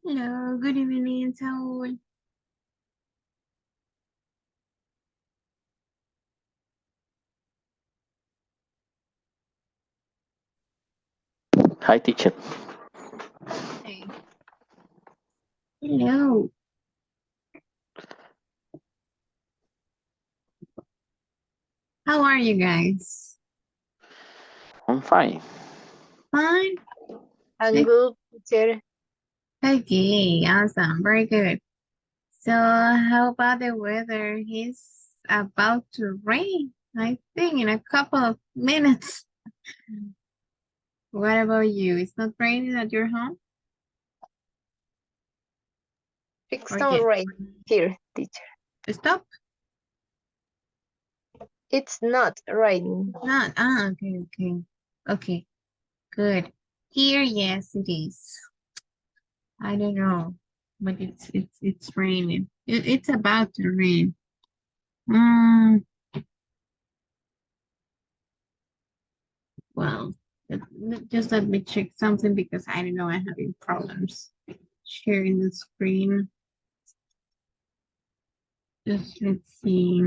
Hello, good evening, Saul. Hi, teacher. Hey. Hello. How are you guys? I'm fine. Fine? I'm Like, good, teacher. okay, awesome, very good. So, how about the weather? It's about to rain, I think, in a couple of minutes. What about you? It's not raining at your home? It's Or not yes? right here, teacher. Stop? It's not raining. Not. Okay, okay. Okay, good. Here, yes, it is. I don't know, but it's raining. It's about to rain. Mm, well, just let me check something because I don't know. I'm having problems sharing the screen. Just let's see.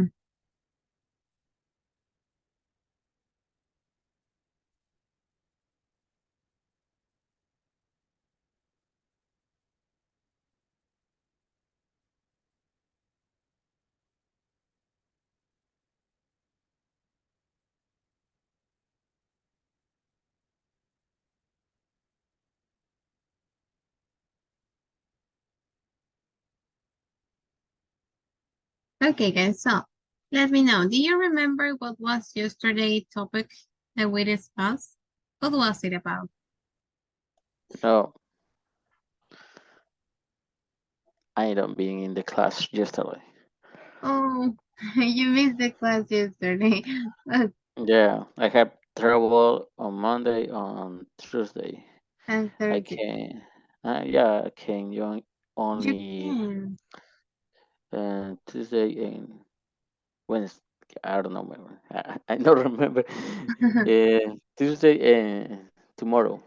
Okay, guys. So let me know. Do you remember what was yesterday topic that we discussed? What was it about? No, I don't being in the class yesterday. Oh, you missed the class yesterday. Yeah, I had trouble on Monday, on Tuesday. And I Thursday. can, yeah, I can join You only can. Tuesday and Wednesday. I don't know, remember. I don't remember. Tuesday and tomorrow.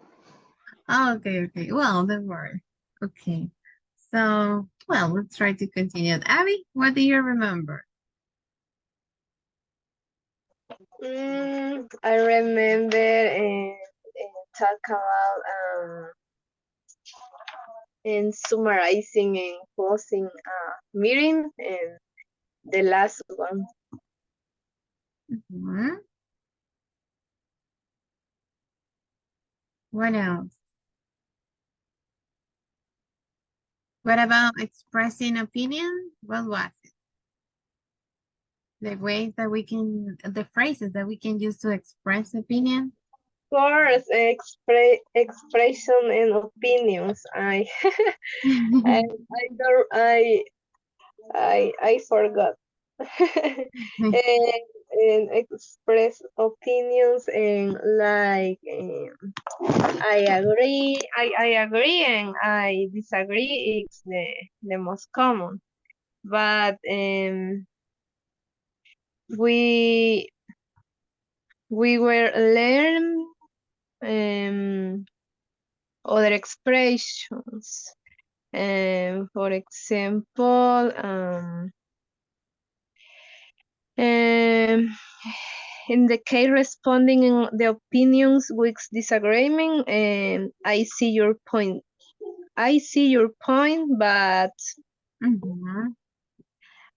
Oh, okay, okay. Well, don't worry. Okay. So, well, let's try to continue. Abby, what do you remember? I remember and talk about and summarizing and closing meeting and the last one. Mhm. What else? What about expressing opinion? What was it? The ways that we can, the phrases that we can use to express opinion? Of course, expression and opinions. I don't I forgot. And express opinions and like I agree and I disagree. It's the most common, but we we were learn um, other expressions. For example, um, in the case responding in the opinions with disagreement, I see your point. I see your point, but Mhm.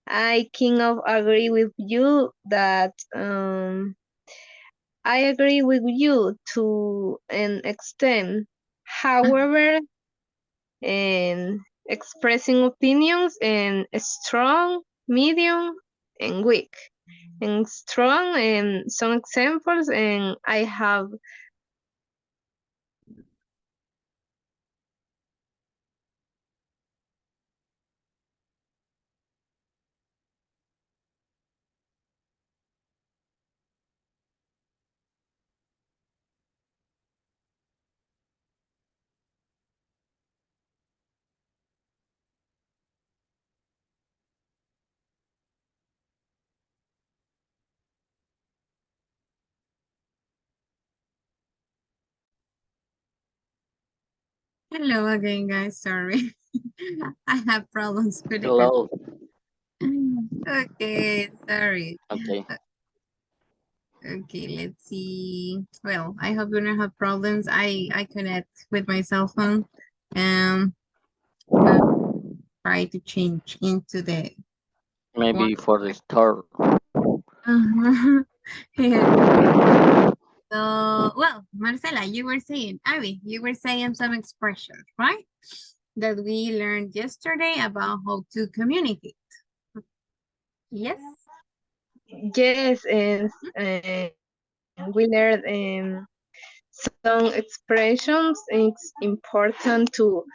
I kind of agree with you that I agree with you to an extent. However, in expressing opinions in strong, medium, and weak. And strong and some examples, and I have Hello again, guys. Sorry. I have problems with the Hello. Okay, sorry. Okay. Okay, let's see. Well, I hope you don't have problems. I connect with my cell phone. But try to change into the one. Maybe for the start. Okay. So, well, Marcela, you were saying, Abby, you were saying some expressions, right? That we learned yesterday about how to communicate. Yes? Yes, and we learned some expressions. It's important to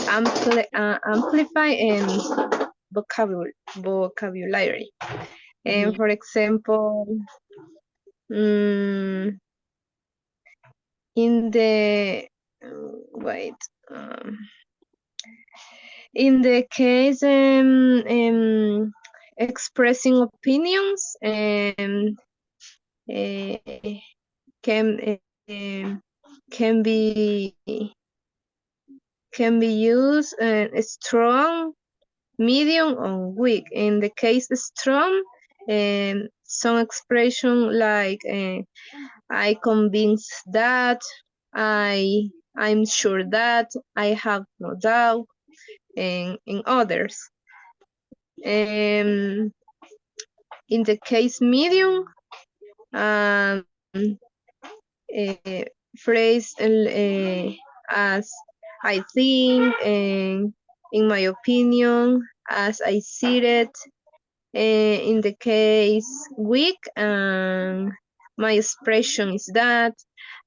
amplify and vocabulary. And Yeah. for example, mm, in the wait, um, in the case expressing opinions uh, can can be can be used strong, medium, or weak. In the case strong, some expression like I convinced that, I'm sure that, I have no doubt, and in others. Um, in the case medium, um, phrase as I think, and in my opinion, as I see it. In the case weak, my expression is that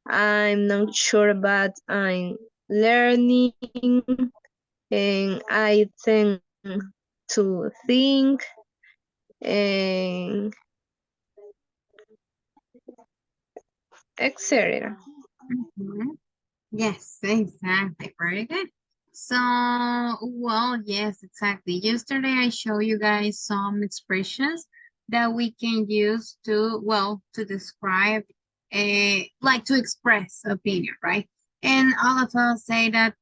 I'm not sure, but I'm learning, and I tend to think, and etc. Mhm. Yes, exactly. Very good. So, well, yes, exactly. Yesterday I showed you guys some expressions that we can use to, well, to describe, like to express opinion, right? And all of us say that,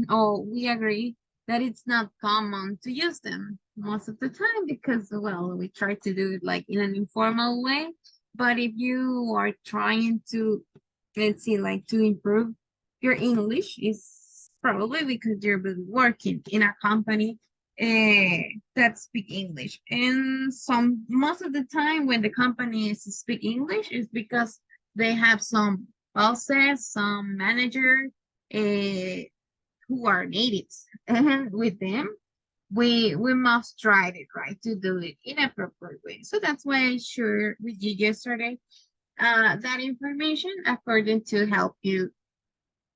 oh, we agree that it's not common to use them most of the time because, well, we try to do it like in an informal way. But if you are trying to, let's see, like to improve your English is probably because you're been working in a company that speak English. And some most of the time when the companies speak English is because they have some bosses, some manager uh, who are natives. And with them, we must try it right to do it in a proper way. So that's why I shared with you yesterday that information according to help you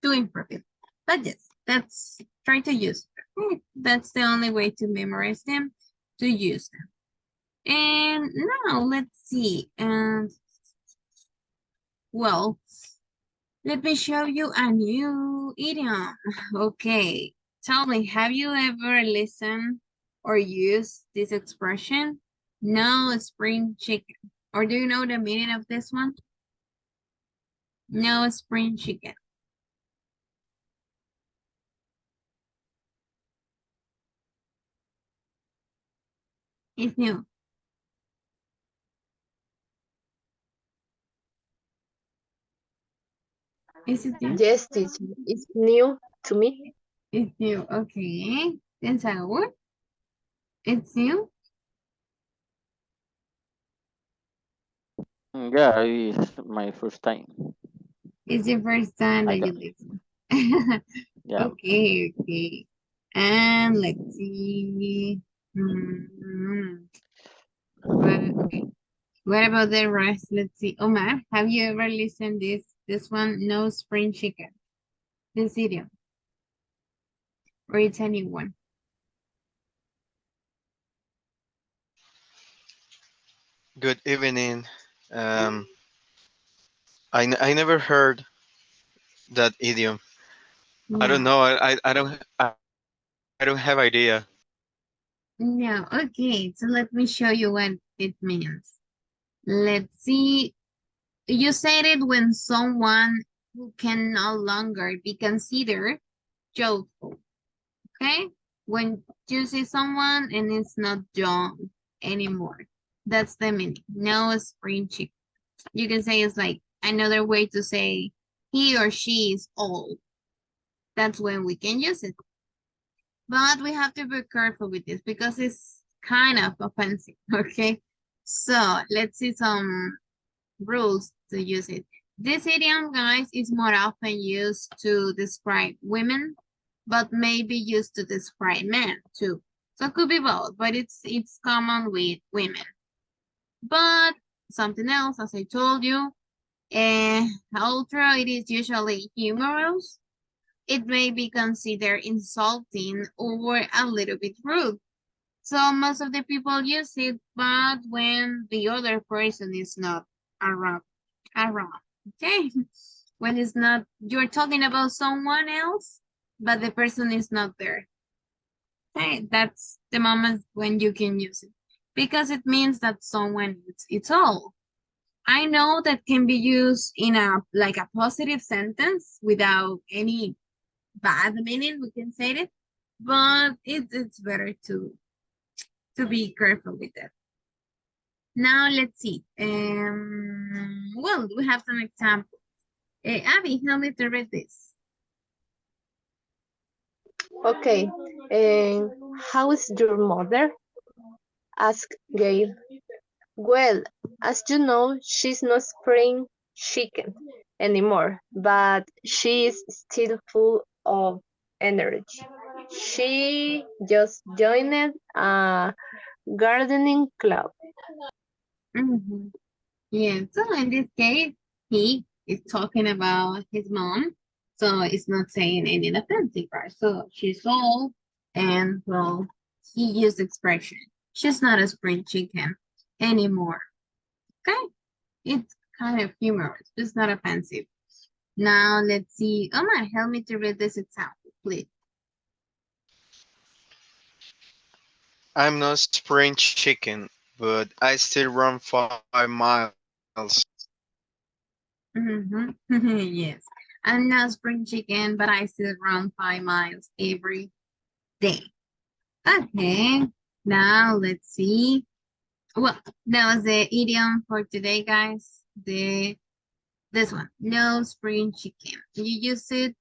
to improve it. But yes, that's try to use them. That's the only way to memorize them, to use them. And now let's see. And well, let me show you a new idiom. Okay, tell me, have you ever listened or used this expression? No spring chicken. Or do you know the meaning of this one? No spring chicken. It's new. Is it new? Yes, it's new to me. It's new. Okay. Pensar. It's new. Yeah, it's my first time. It's the first time I that you got listen. yeah. Okay, okay. And let's see. Hmm. Okay. What about the rest? Let's see. Omar, have you ever listened this one? No spring chicken. This idiom. Or it's a new one. Good evening. Um, I never heard that idiom. I don't No. know. I don't have idea. No. Okay. So let me show you what it means. Let's see. You said it when someone who can no longer be considered youthful. Okay? When you see someone and it's not young anymore. That's the meaning. No spring chicken. You can say it's like another way to say he or she is old. That's when we can use it. But we have to be careful with this because it's kind of offensive, okay? So let's see some rules to use it. This idiom, guys, is more often used to describe women, but may be used to describe men too. So it could be both, but it's common with women. But something else, as I told you, although it is usually humorous, it may be considered insulting or a little bit rude. So most of the people use it, but when the other person is not around, around, okay? When it's not, you're talking about someone else, but the person is not there. Okay, that's the moment when you can use it because it means that someone it's all. I know that can be used in a like a positive sentence without any bad meaning, we can say it, but it's better to be careful with that. Now let's see. Well, we have some examples. Abby, help me to read this. Okay. How is your mother? Asked Gail. Well, as you know, she's not spring chicken anymore, but she is still full of energy. She just joined a gardening club. Mm-hmm. Yeah, so in this case, he is talking about his mom, so it's not saying any offensive, right? So she's old, and well, he used expression. She's not a spring chicken anymore. Okay, it's kind of humorous, it's not offensive. Now let's see. Omar, help me to read this example, please. I'm not spring chicken, but I still run 5 miles. Mm-hmm. Yes, I'm not spring chicken, but I still run 5 miles every day. Okay, now let's see. Well, that was the idiom for today, guys. This one, no spring chicken. You use it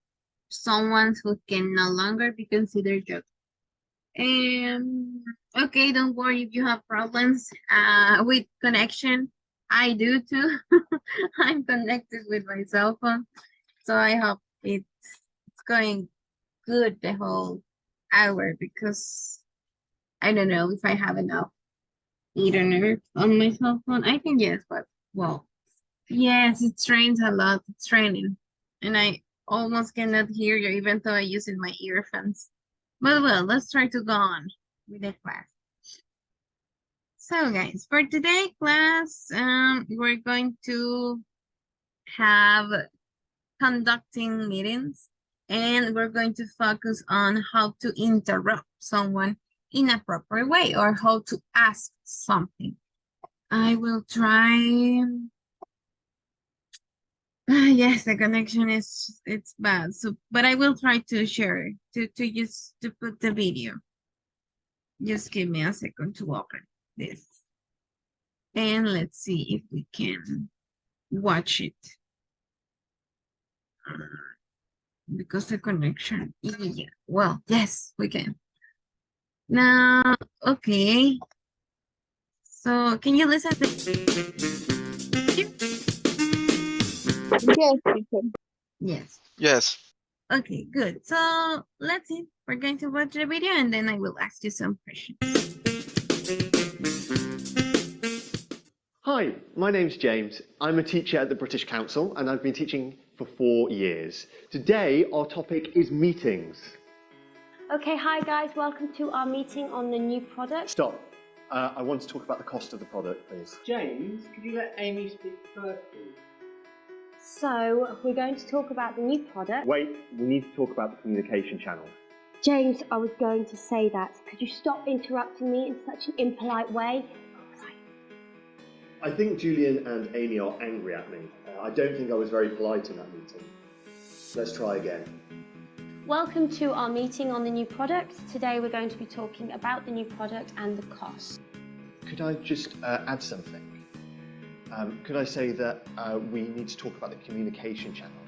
someone who can no longer be considered joke. Okay, don't worry if you have problems with connection. I do too. I'm connected with my cell phone, so I hope it's going good the whole hour because I don't know if I have enough internet on my cell phone. I think yes, but well, yes, it rains a lot. It's raining, and I almost cannot hear you, even though I use it my earphones. But well, let's try to go on with the class. So, guys, for today class, we're going to have conducting meetings, and we're going to focus on how to interrupt someone in a proper way or how to ask something. I will try. Yes, the connection is it's bad. So, but I will try to share to use to put the video. Just give me a second to open this, and let's see if we can watch it because the connection. Yeah. Well, yes, we can. Now, okay. So, can you listen to? Yes, teacher. Yes. Yes. Okay, good. So let's see. We're going to watch the video and then I will ask you some questions. Hi, my name's James. I'm a teacher at the British Council and I've been teaching for 4 years. Today our topic is meetings. Okay, hi guys, welcome to our meeting on the new product. Stop. I want to talk about the cost of the product, please. James, could you let Amy speak first, please? So, we're going to talk about the new product. Wait, we need to talk about the communication channel. James, I was going to say that. Could you stop interrupting me in such an impolite way? I think Julian and Amy are angry at me. I don't think I was very polite in that meeting. Let's try again. Welcome to our meeting on the new product. Today we're going to be talking about the new product and the cost. Could I just add something? Could I say that we need to talk about the communication channels?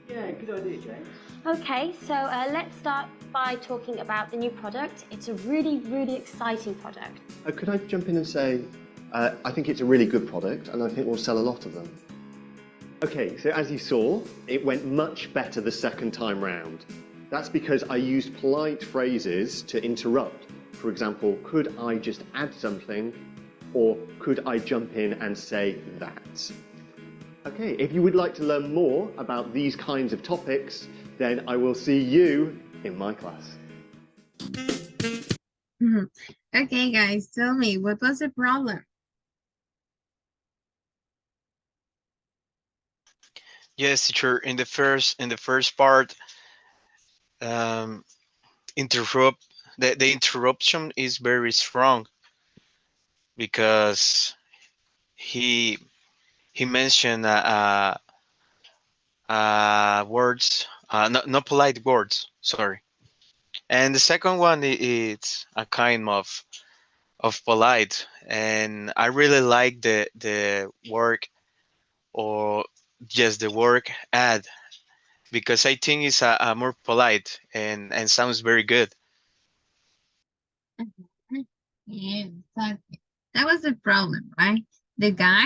Yeah, good idea, James. Okay, so let's start by talking about the new product. It's a really, really exciting product. Could I jump in and say, I think it's a really good product and I think we'll sell a lot of them. Okay, so as you saw, it went much better the second time round. That's because I used polite phrases to interrupt. For example, could I just add something? Or could I jump in and say that? Okay, if you would like to learn more about these kinds of topics, then I will see you in my class. Okay, guys, tell me, what was the problem? Yes, teacher. In the first part, interrupt the interruption is very strong because he mentioned words, not polite words. Sorry. And the second one is a kind of polite, and I really like the work or just the work add because I think it's a more polite and sounds very good. Yeah, exactly. That was the problem, right? The guy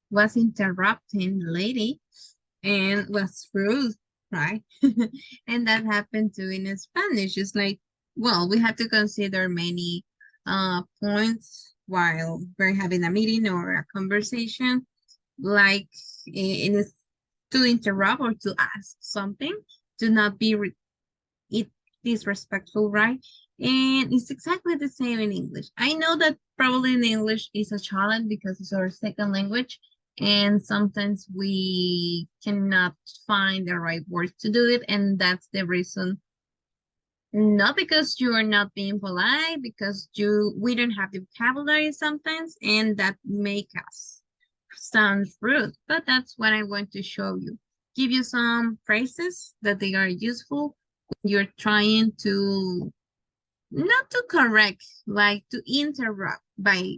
was interrupting the lady and was rude, right? And that happened too in Spanish. It's like, well, we have to consider many points while we're having a meeting or a conversation, like it is to interrupt or to ask something, to not be it disrespectful, right? And it's exactly the same in English. I know that probably in English is a challenge because it's our second language, and sometimes we cannot find the right words to do it, and that's the reason. Not because you are not being polite, because we don't have the vocabulary sometimes, and that make us sound rude. But that's what I want to show you. Give you some phrases that they are useful when you're trying to not to correct, like to interrupt by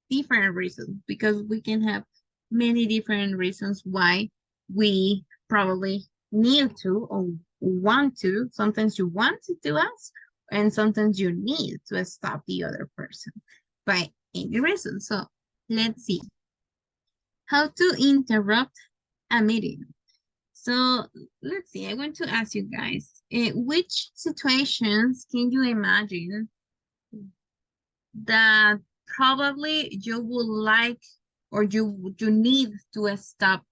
different reasons, because we can have many different reasons why we probably need to or want to. Sometimes you want to do us, and sometimes you need to stop the other person by any reason. So let's see how to interrupt a meeting. So let's see, I want to ask you guys, which situations can you imagine that probably you would like or you need to stop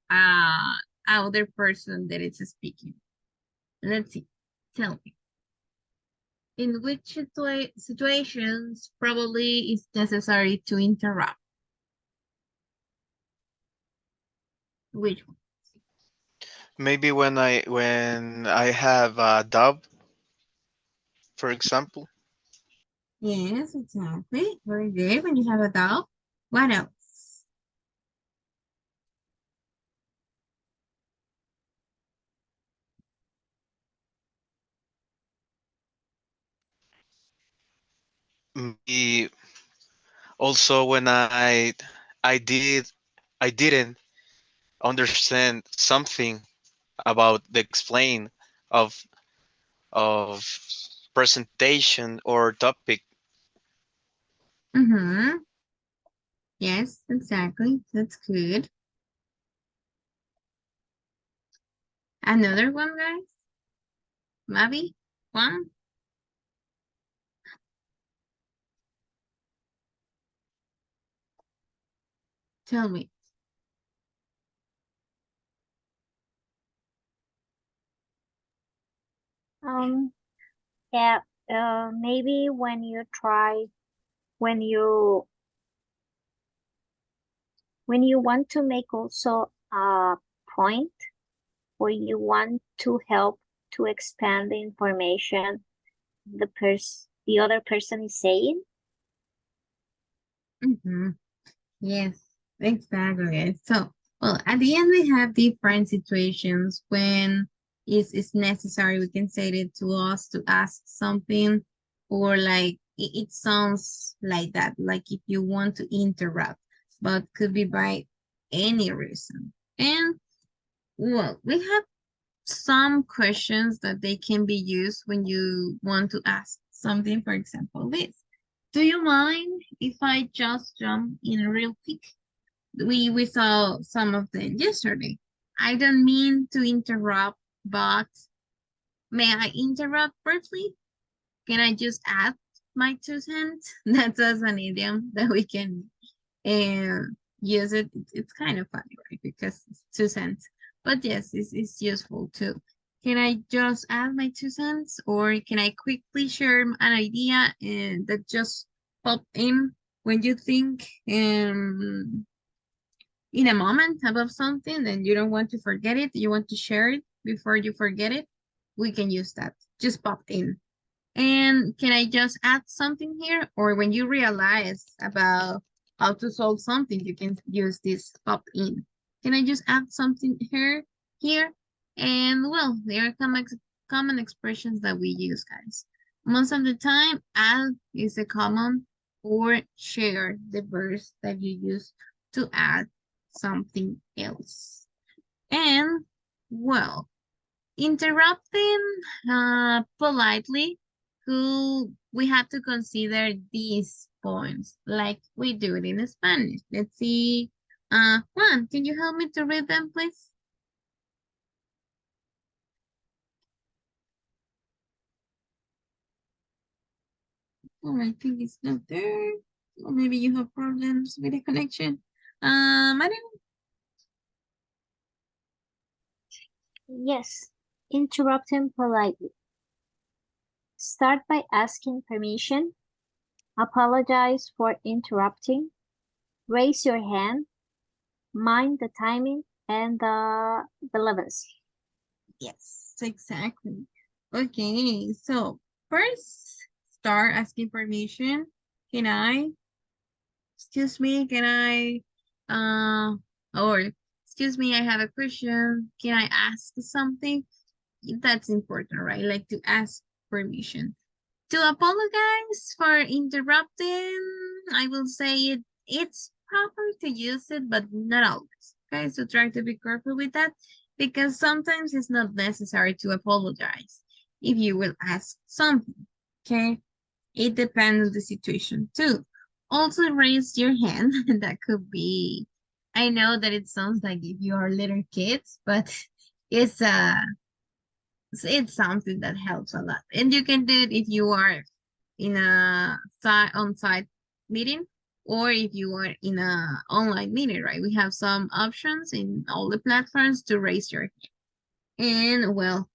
other person that is speaking? Let's see, tell me. In which situations probably it's necessary to interrupt? Which one? Maybe when I have a doubt, for example. Yes, exactly. Very good. When you have a doubt. What else? Maybe also when I didn't understand something about the explain of of presentation or topic. Mm-hmm. Yes, exactly. That's good. Another one, guys? Maybe one? Tell me. Um, yeah, maybe when you when you want to make also a point or you want to help to expand the information the other person is saying. Mm-hmm. Yes, exactly. So, well, at the end, we have different situations when is necessary. We can say it to us to ask something, or like it sounds like that, like if you want to interrupt, but could be by any reason. And well, we have some questions that they can be used when you want to ask something. For example, this. Do you mind if I just jump in real quick? We saw some of them yesterday. I don't mean to interrupt, but may I interrupt briefly? Can I just add my 2 cents? That's as an idiom that we can use it. It's kind of funny, right? Because it's 2 cents. But yes, it's useful too. Can I just add my 2 cents, or can I quickly share an idea that just popped in when you think in a moment about something and you don't want to forget it, you want to share it before you forget it? We can use that. Just pop in. And can I just add something here? Or when you realize about how to solve something, you can use this pop in. Can I just add something here? And well, there are common expressions that we use, guys. Most of the time, add is a common, or share the verbs that you use to add something else. And well, interrupting politely, we have to consider these points like we do it in Spanish. Let's see. Juan, can you help me to read them, please? Oh, I think it's not there. Or maybe you have problems with the connection. I don't Yes, interrupt him politely. Start by asking permission. Apologize for interrupting. Raise your hand. Mind the timing and the relevancy. Yes, exactly. Okay, so first, start asking permission. Can I? Excuse me, can I? Or excuse me, I have a question. Can I ask something? That's important, right? Like to ask permission. To apologize for interrupting, I will say it's proper to use it, but not always. Okay, so try to be careful with that, because sometimes it's not necessary to apologize if you will ask something. Okay, it depends on the situation too. Also, raise your hand. That could be. I know that it sounds like if you are little kids, but it's it's something that helps a lot. And you can do it if you are in a on-site meeting, or if you are in a online meeting, right? We have some options in all the platforms to raise your hand. And well,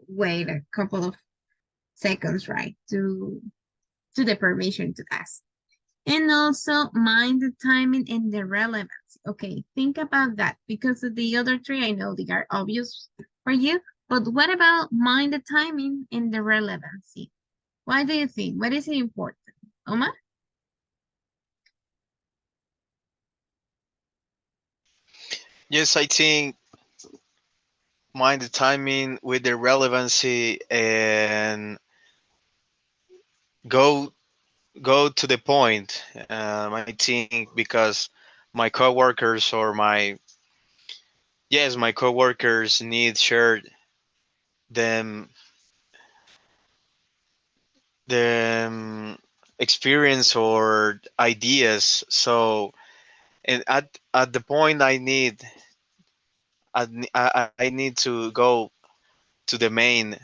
wait a couple of seconds, right? To the permission to ask. And also mind the timing and the relevance. Okay, think about that, because of the other three, I know they are obvious for you, but what about mind the timing and the relevancy? Why do you think? What is it important? Omar? Yes, I think mind the timing with the relevancy and go go to the point. I think because my coworkers or my coworkers need share them them experience or ideas. So and at the point I need to go to the main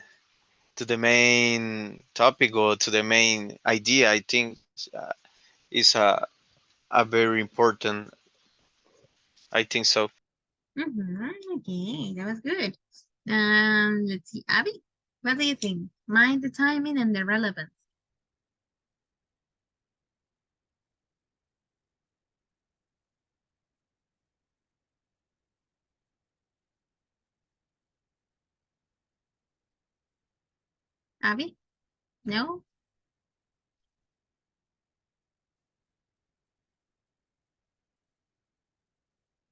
topic or to the main idea. I think is a very important. I think so. Okay, that was good. Let's see, Abby, what do you think? Mind the timing and the relevance. Abby? No?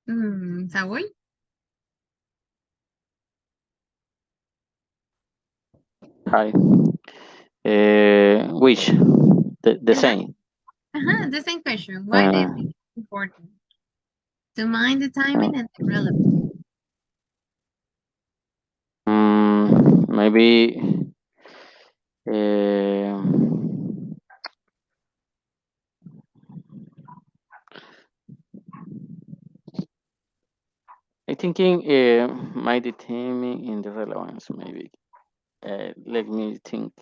Saúl? Hi. Which? The same. The same question. Why do you Uh, think it's important to mind the uh, timing and the relevance? maybe um I thinking my determining in the relevance maybe. Let me think.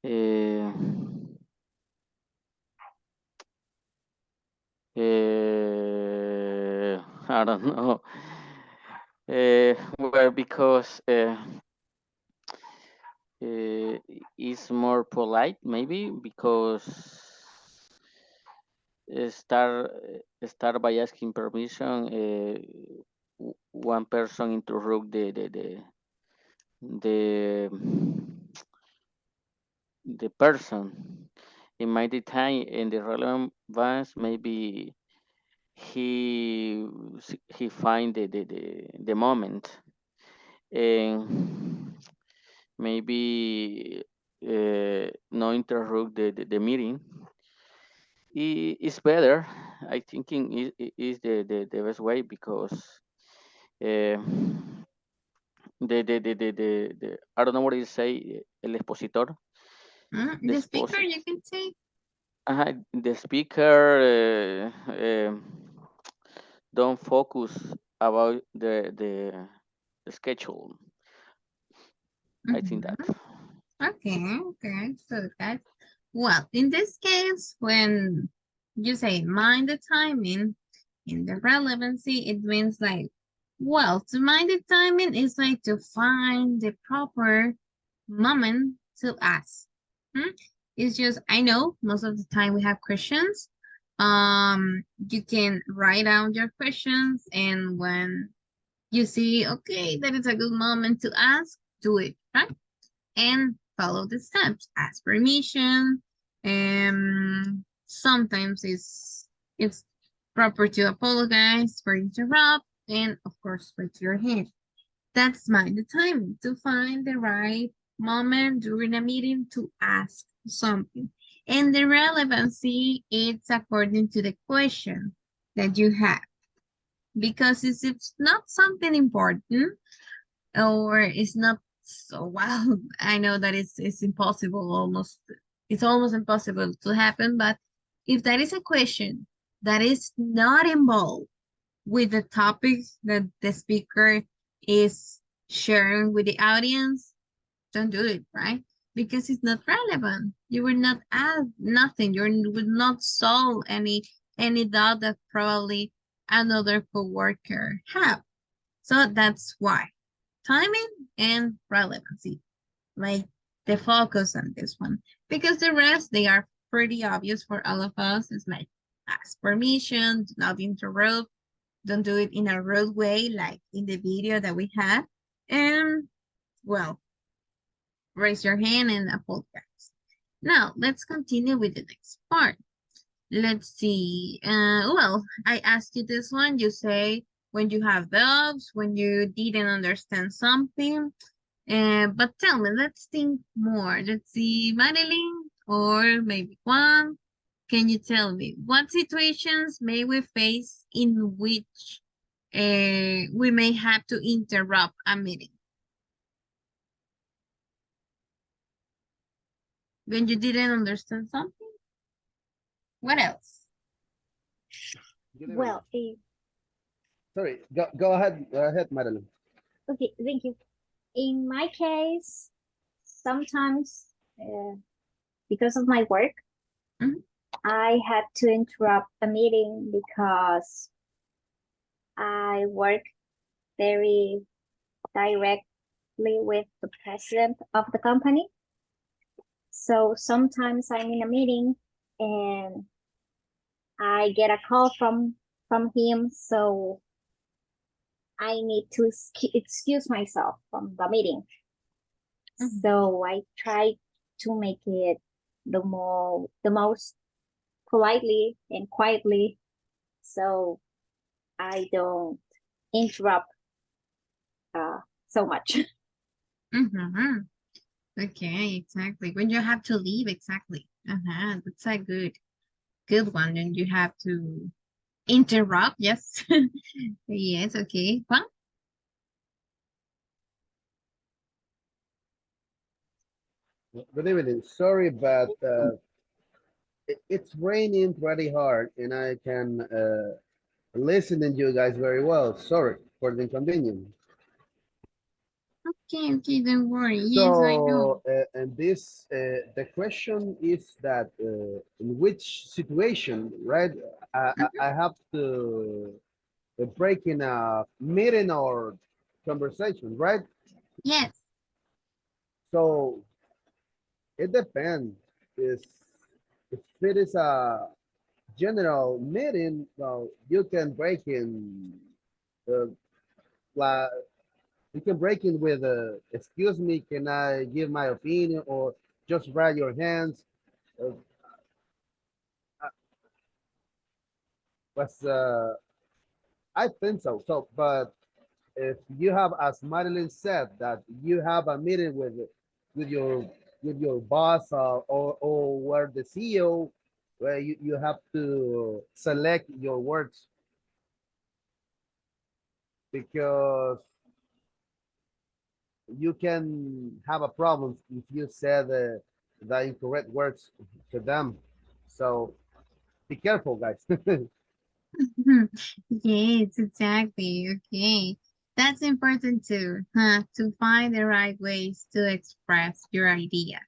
Uh, I don't know. Well, because it's more polite, maybe because start by asking permission. One person interrupt the the person. In my time in the relevance, maybe he he find the moment and maybe no interrupt the meeting. It's better. I thinking is the best way because uh, the I don't know what you say el expositor, the The speaker, exposit, you can say. the speaker don't focus about the schedule. I think that. Okay, okay, so that. Well, in this case, when you say mind the timing in the relevancy, it means like, well, to mind the timing is like to find the proper moment to ask. It's just, I know most of the time we have questions. You can write down your questions, and when you see, okay, that is a good moment to ask, do it, right? And follow the steps. Ask permission. Sometimes it's proper to apologize for interrupt, and of course raise your hand. That's mind the timing to find the right moment during a meeting to ask something. And the relevancy, it's according to the question that you have. Because if it's not something important, or it's not so well, I know that it's impossible, almost it's almost impossible to happen, but if that is a question that is not involved with the topic that the speaker is sharing with the audience, don't do it, right? Because it's not relevant. You will not add nothing. You will not solve any doubt that probably another coworker have. So that's why timing and relevancy, like the focus on this one, because the rest, they are pretty obvious for all of us. It's like ask permission, do not interrupt, don't do it in a rude way like in the video that we had, and well, raise your hand and apologize. Now let's continue with the next part. Let's see. Well, I asked you this one. You say when you have doubts, when you didn't understand something. But tell me, let's think more. Let's see, Madeline or maybe Juan. Can you tell me what situations may we face in which we may have to interrupt a meeting? When you didn't understand something? What else? Well, if, Sorry, go ahead. Go ahead, Madeline. okay, thank you. In my case, sometimes because of my work, Mhm. I had to interrupt a meeting because I work very directly with the president of the company. So sometimes I'm in a meeting and I get a call from him, so I need to excuse myself from the meeting. So I try to make it the most politely and quietly, so I don't interrupt so much. Okay, exactly. When you have to leave, exactly. That's a good one. And you have to interrupt. Yes. Yes. Okay. Well, Good evening. Sorry, but it's raining pretty hard, and I can listen to you guys very well. Sorry for the inconvenience. okay. Okay. Don't worry. Yes, I know. So, and this, the question is that in which situation, right? I have to break in a meeting or conversation, right? Yes. So it depends. Is if it is a general meeting, well, you can break in, uh, la- you can break in with, excuse me, can I give my opinion, or just raise your hands. Uh, but I think so. So, but if you have, as Madeline said, that you have a meeting with your with your boss, or where the CEO, where you have to select your words, because you can have a problem if you said the incorrect words to them. So be careful, guys. Yes, exactly. Okay. That's important too, huh? To find the right ways to express your ideas.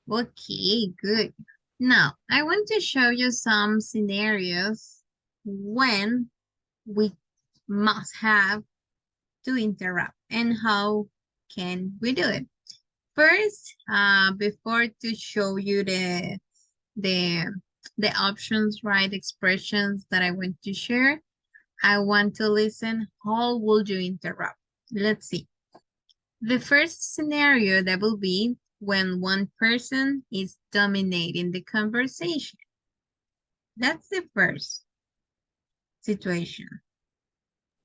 Okay, good. Now, I want to show you some scenarios when we must have to interrupt and how can we do it. First, before to show you the the options, right, expressions that I want to share, I want to listen. How would you interrupt? Let's see. The first scenario that will be when one person is dominating the conversation. That's the first situation.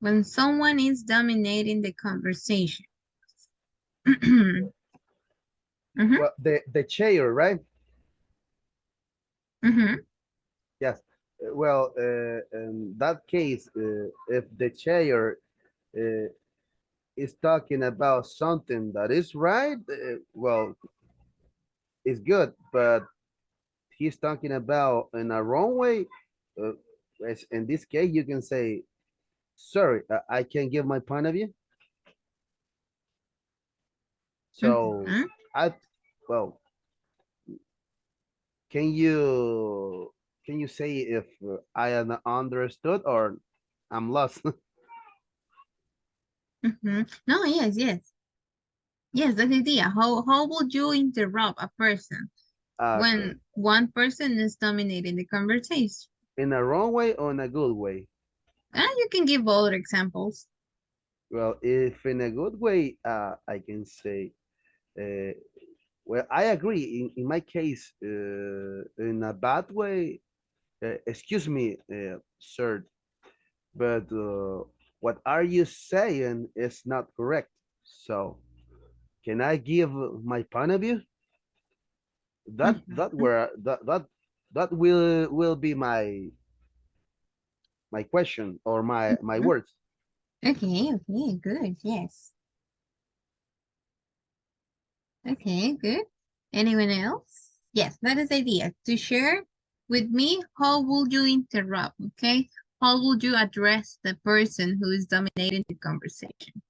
When someone is dominating the conversation. Mhm, Well, the chair, right? mhm, Yes. Well, in that case, if the chair uh, is talking about something that is right, well, it's good. But he's talking about in a wrong way. Uh, in this case, you can say, "Sorry, I can give my point of view." So, mhm. I, well, can you say if I am understood or I'm lost? No, yes, yes. Yes, that's the idea. How would you interrupt a person Okay, when one person is dominating the conversation? in a wrong way or in a good way? You can give other examples. Well, if in a good way, I can say, uh, well, I agree. In my case, in a bad way, excuse me, sir, but what are you saying is not correct. So, can I give my point of view? Mhm. That will be my question or my Mhm. words. Okay, okay, good. Yes. Okay, good. Anyone else? Yes, that is the idea. To share with me, how would you interrupt? Okay. How would you address the person who is dominating the conversation?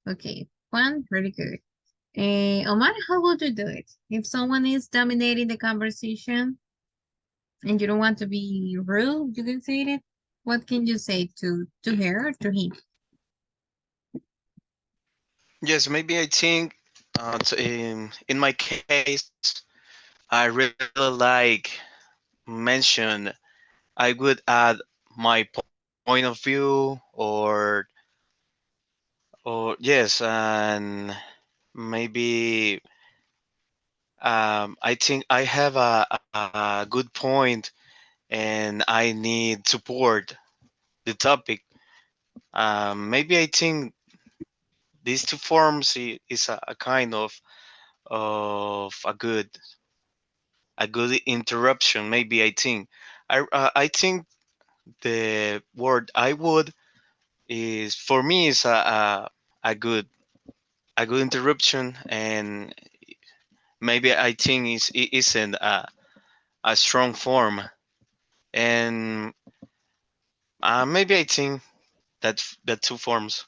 Okay, one, very good. Omar, how would you do it? If someone is dominating the conversation and you don't want to be rude, you can say it. What can you say to her or to him? Yes, maybe I think in my case, I really like mention. I would add my point of view, or yes, and maybe I think I have a good point, and I need support the topic. Maybe I think these two forms is a kind of a good interruption. Maybe I think the word I would is for me is a good interruption, and maybe I think it isn't a strong form, and maybe I think that two forms.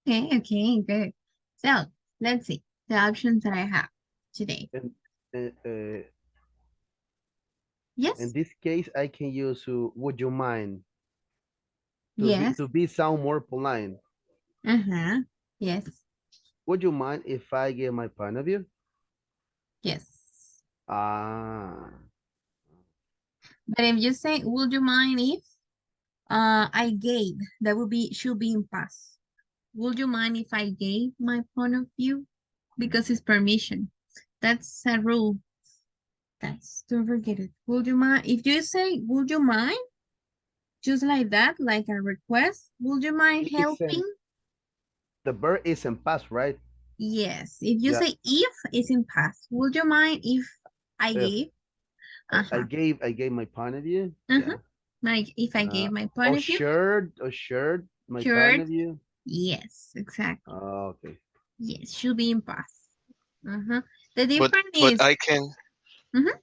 Okay, good. So let's see the options that I have today. And uh, uh, in Yes, this case, I can use would you mind yes, to be sound more polite. uh-huh, yes, Would you mind if I give my point of view? yes. Ah, But if you say, would you mind if I gave, that would be should be in past. Would you mind if I gave my point of view? Because it's permission. That's a rule. That's don't forget it. Would you mind if you say, would you mind? Just like that, like a request. Would you mind it's in helping? the bird is in past, right? Yes. If you Yeah. say if, it's in past. Would you mind if I If gave? I Uh-huh. gave my point of view, Uh-huh. yeah. Like if I Uh, gave my point of view. or shared my point Sure. of view. Yes, exactly. Okay. Yes, should be in past. Uh-huh. The But difference but is, I can mhm.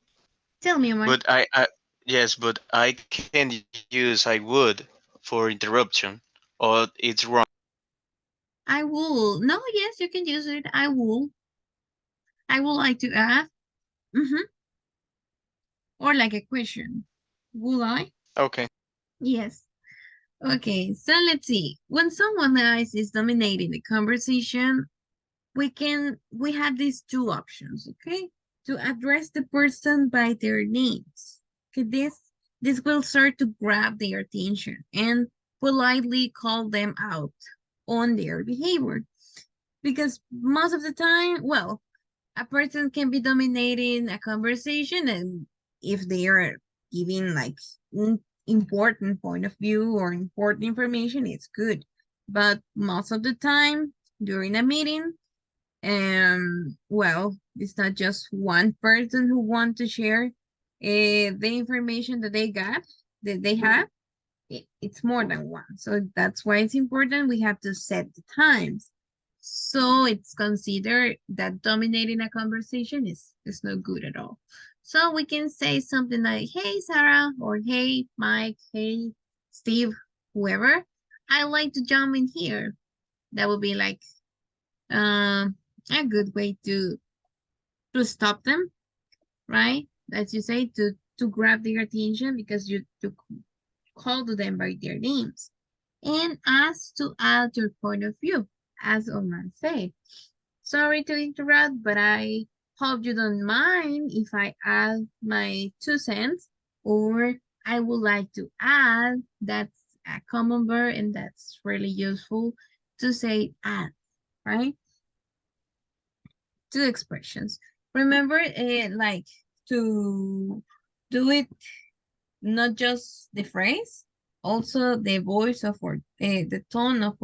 Tell me, Omar. but I yes, but I can use I would for interruption, or it's wrong. I will. No, yes, you can use it. I will. I would like to ask. Mm-hmm. Or like a question. Will I? Okay. Yes. Okay, so let's see. When someone else is dominating the conversation, we have these two options, okay? To address the person by their names. Okay, this will start to grab their attention and politely call them out on their behavior. Because most of the time, well, a person can be dominating a conversation, and if they are giving like important point of view or important information, it's good. But most of the time during a meeting, well, it's not just one person who want to share the information that they got, that they have. It's more than one. So that's why it's important. We have to set the times. So it's considered that dominating a conversation is not good at all. So we can say something like, hey, Sarah, or hey, Mike, hey, Steve, whoever. I like to jump in here. That would be like um, a good way to stop them, right? As you say, to grab their attention because you to call to them by their names and ask to add your point of view, as Omar said. Sorry to interrupt, but I hope you don't mind if I add my 2 cents, or I would like to add. That's a common verb and that's really useful to say add, right? Two expressions. Remember, like to do it, not just the phrase, also the voice the tone of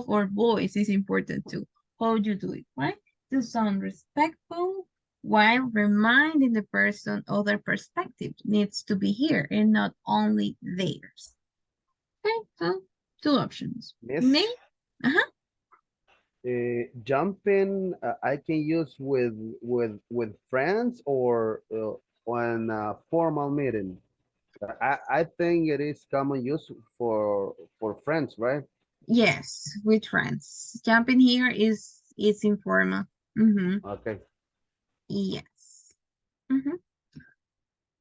our voice is important too. How you do it, right? To sound respectful while reminding the person other perspective needs to be here and not only theirs. Okay, so two options. Miss, Maybe, uh-huh. jumping I can use with friends or on a formal meeting. I think it is common use for friends, right? Yes, with friends. Jumping here is informal. Mm-hmm. Okay. Yes. Mm-hmm.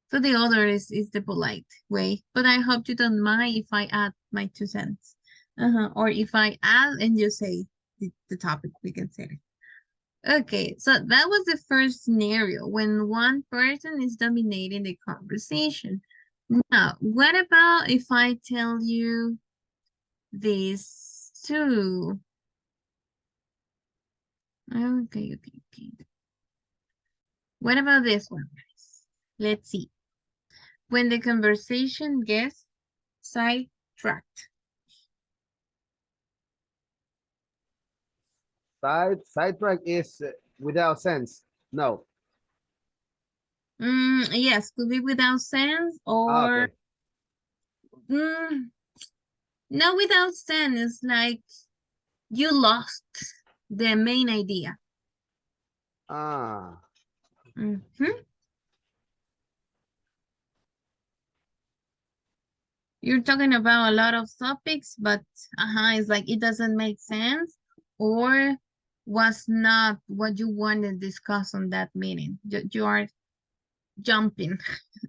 So the other is the polite way, but I hope you don't mind if I add my 2 cents. Or if I add and you say the topic, we can say it. Okay, so that was the first scenario when one person is dominating the conversation. Now, what about if I tell you these two? Okay. What about this one, guys? Let's see. When the conversation gets sidetracked. Sidetrack is without sense. No. Yes, could be without sense or Okay. mm, not without sense, like you lost the main idea. Ah. Mhm. You're talking about a lot of topics, but it's like it doesn't make sense or was not what you wanted to discuss on that meeting. You are jumping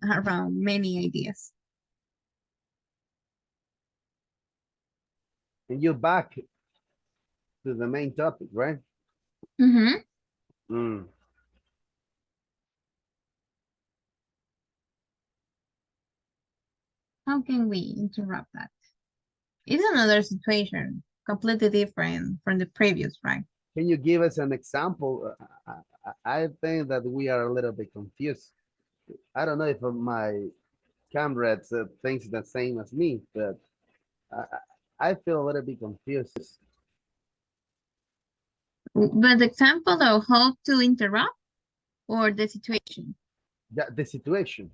around many ideas. And you back to the main topic, right? Mm-hmm. Mm. How can we interrupt that? It's another situation, completely different from the previous, right? Can you give us an example? I think that we are a little bit confused. I don't know if my comrades thinks the same as me, but I feel a little bit confused. But the example of how to interrupt or the situation? The situation.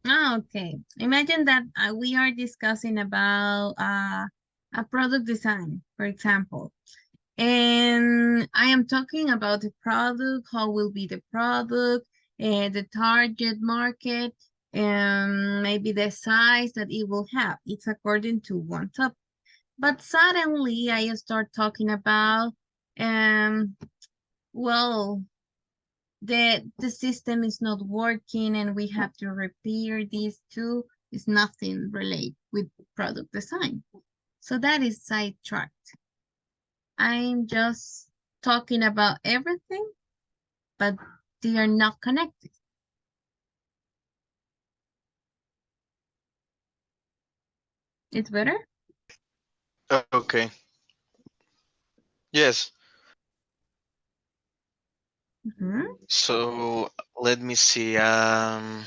Okay. Imagine that we are discussing about a product design, for example. And I am talking about the product, how will be the product, the target market, and maybe the size that it will have. It's according to one topic. But suddenly I start talking about, um, well, the system is not working and we have to repair these too. It's nothing related with product design. So that is sidetracked. I'm just talking about everything, but they are not connected. It's better? Okay. Yes. Mhm. So let me see. I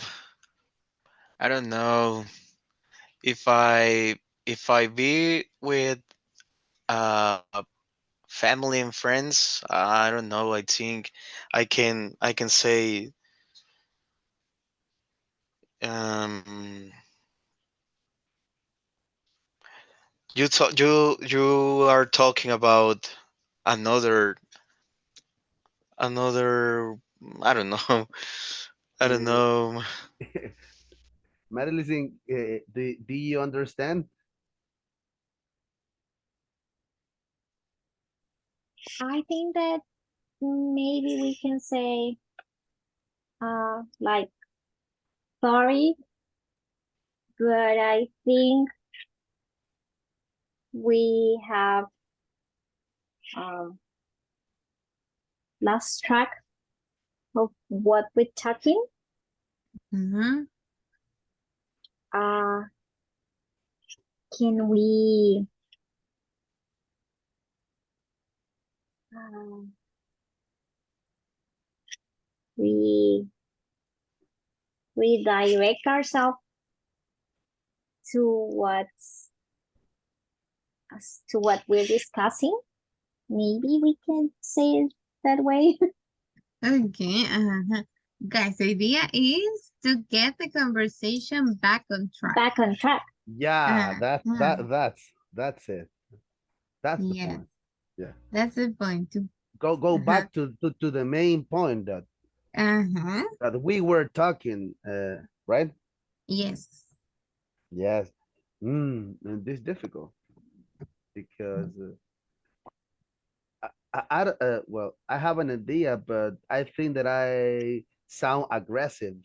don't know if I be with uh family and friends. I don't know. I think I can say um you are talking about another another I don't know. I don't Uh, know. Madeline, do you understand? I think that maybe we can say, like, sorry, but I think we have um, lost track of what we're talking. Mhm. Uh, can we uh, we redirect ourselves to what we're discussing? Maybe we can say it that way. Okay. Guys, the idea is to get the conversation back on track. Back on track. Yeah, Uh, that's it. That's the yes, point. Yeah. that's the point. Go Uh-huh. back to the main point Uh-huh. that we were talking, right? Yes. Yes. And this difficult because well, I have an idea, but I think that I sound aggressive.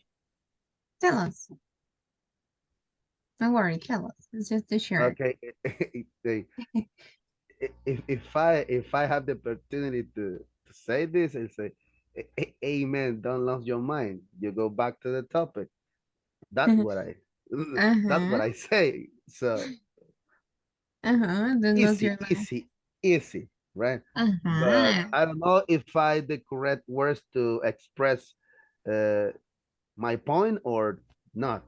Tell us. Don't worry, tell us. It's just to share. Okay. If I have the opportunity to say this and say, Amen, don't lose your mind. You go back to the topic. That's what I that's what Uh-huh. I say. So Uh-huh. Don't lose easy, your mind. easy, easy, right? But Uh-huh. I don't know if I the correct words to express uh, my point or not.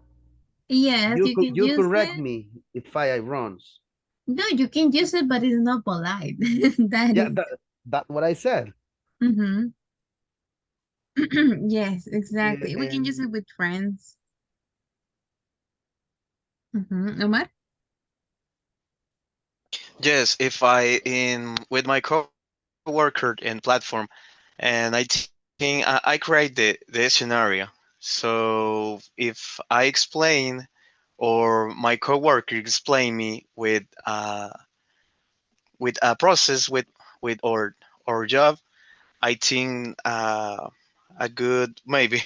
Yes, you can You use correct it. me if I wrong. No, you can use it, but it's not polite. That Yeah, is. That's what I said. Mm-hmm. Yes, exactly. We can use it And with friends. Mm-hmm. Omar? Yes, if I in with my coworker in platform, and I create the scenario. So if I explain or my coworker explain me with a process with or job, I think a good maybe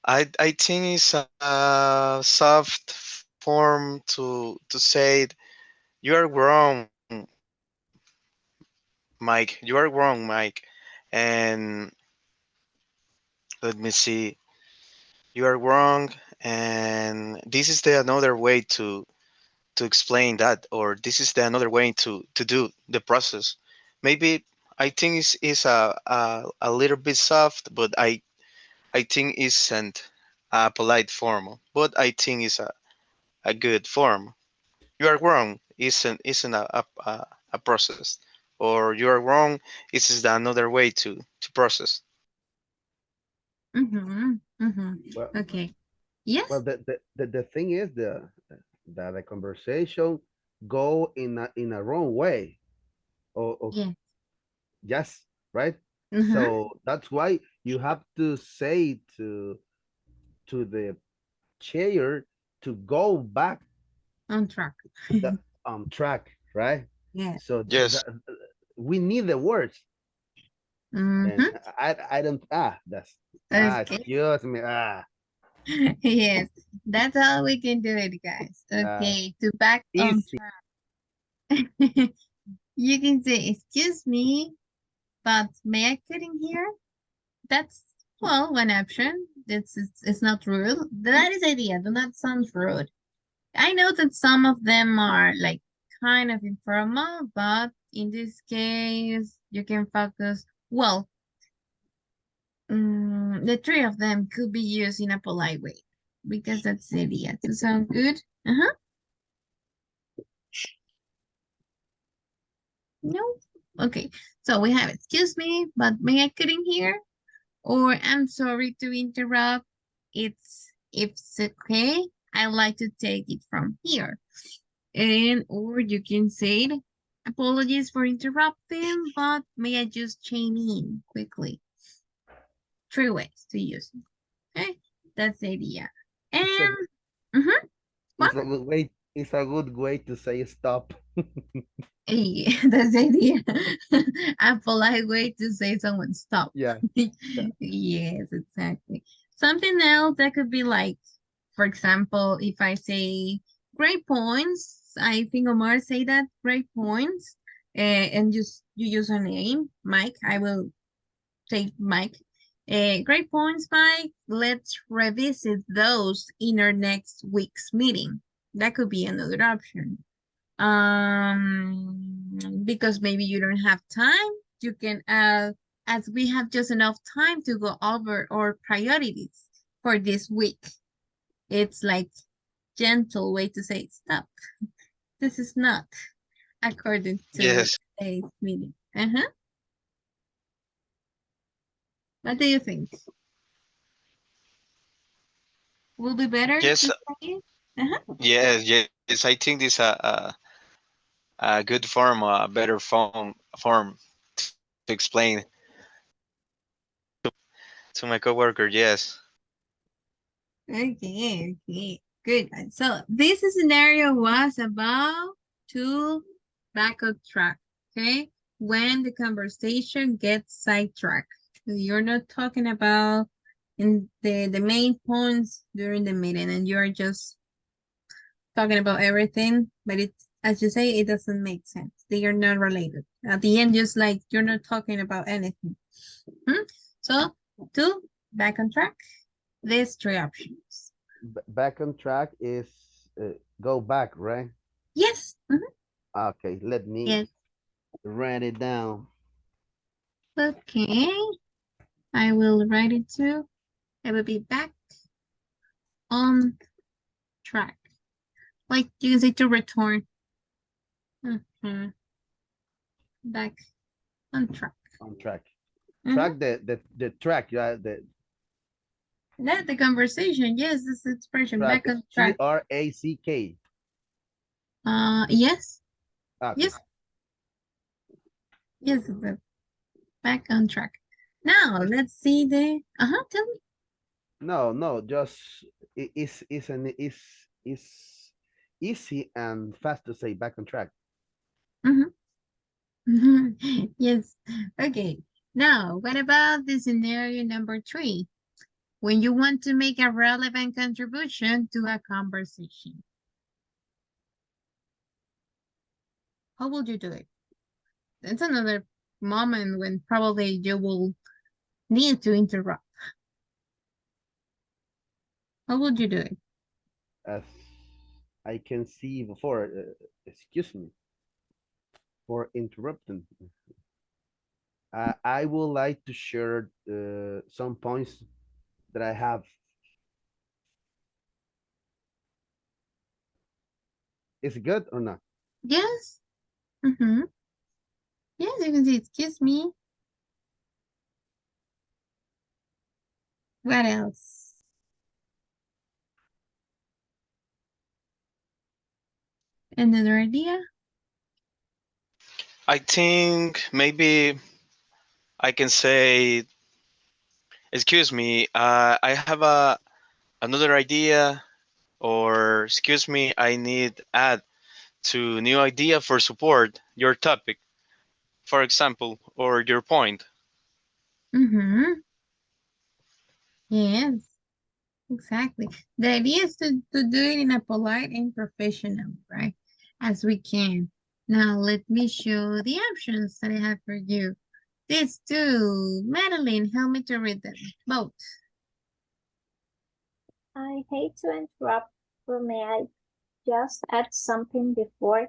I think it's a soft form to say you are wrong, Mike. You are wrong, Mike. And let me see. You are wrong, and this is the another way to explain that, or this is the another way to do the process. Maybe I think is a little bit soft, but I think isn't a polite form, but I think it's a good form. You are wrong isn't a process, or you are wrong. This is the another way to process. Mm-hmm. Mm-hmm. well, Okay. Yes? the thing is that the conversation go in a wrong way. Or Yes. yes, right? Mm-hmm. So that's why you have to say to the chair to go back On track. the track, right? Yes. So Yes, we need the words, and Mm-hmm. I don't that's Okay. excuse me Yes. That's all we can do it, guys. uh Okay. To back on easy. track. You can say, excuse me, but may I cut in here? That's, well, one option. It's not rude. That is idea. Do not sound rude. I know that some of them are like kind of informal, but in this case, you can focus. Well, the three of them could be used in a polite way because that's the idea to sound good. Uh-huh. No. Okay. So we have excuse me, but may I cut in here? Or I'm sorry to interrupt. It's okay. I like to take it from here. And or you can say it, apologies for interrupting, but may I just chime in quickly? Three ways to use it. Okay, that's the idea. It's a And mm-hmm, what? it's a good way to say stop. That's the idea. A polite way to say someone stop. Yeah, yeah. Yes, exactly. Something else that could be like, for example, if I say great points, I think Omar say that great points, and just you use a name, Mike. I will take Mike. Great points, Mike. Let's revisit those in our next week's meeting. That could be another option. Because maybe you don't have time, you can as we have just enough time to go over our priorities for this week. It's like gentle way to say stop. This is not according to yes, today's meeting. Uh-huh. What do you think? Will be better to yes, say it? Uh-huh. yes. I think this a good form, a better form to explain to my coworker. Yes, Okay, okay, good. So this scenario was about to back up track, okay? When the conversation gets sidetracked. So you're not talking about in the main points during the meeting and you're just talking about everything, but it's as you say, it doesn't make sense. They are not related. At the end, just like you're not talking about anything. Hmm? So to back on track, there's three options. Back on track is go back, right? Yes. Mhm. Okay, let me Yes. write it down. Okay. I will write it too. I will be back on track. Like you can say to return. Mhm. Back On track. On track. Mhm. Track the track, yeah, the That's the conversation. Yes, this expression. track, Back on track. TRACK. Yes. Okay. Yes. Yes. Back on track. Now let's see the. Tell me. No, just it's easy and fast to say back on track. Mhm. Yes. Okay. Now, what about the scenario number 3? When you want to make a relevant contribution to a conversation, how would you do it? It's another moment when probably you will need to interrupt. How would you do it? As I can see before, excuse me for interrupting. I would like to share some points that I have. Is it good or not? Yes. Mm-hmm. Yes, you can say, excuse me. What else? Another idea? I think maybe I can say, excuse me, I have another idea, or excuse me, I need add to new idea for support your topic, for example, or your point. Mm-hmm. Yes, exactly. The idea is to do it in a polite and professional, right? As we can. Now, let me show the options that I have for you. These two. Madeline, help me to read them. Both. I hate to interrupt, but may I just add something before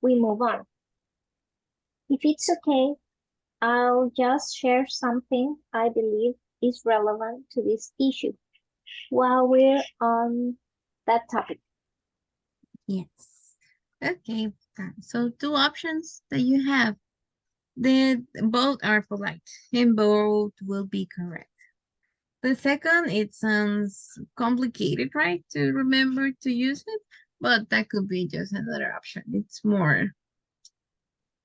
we move on? If it's okay, I'll just share something I believe is relevant to this issue while we're on that topic. Yes. Okay. So two options that you have. The both are polite and both will be correct. The second, it sounds complicated, right? To remember to use it, but that could be just another option. It's more,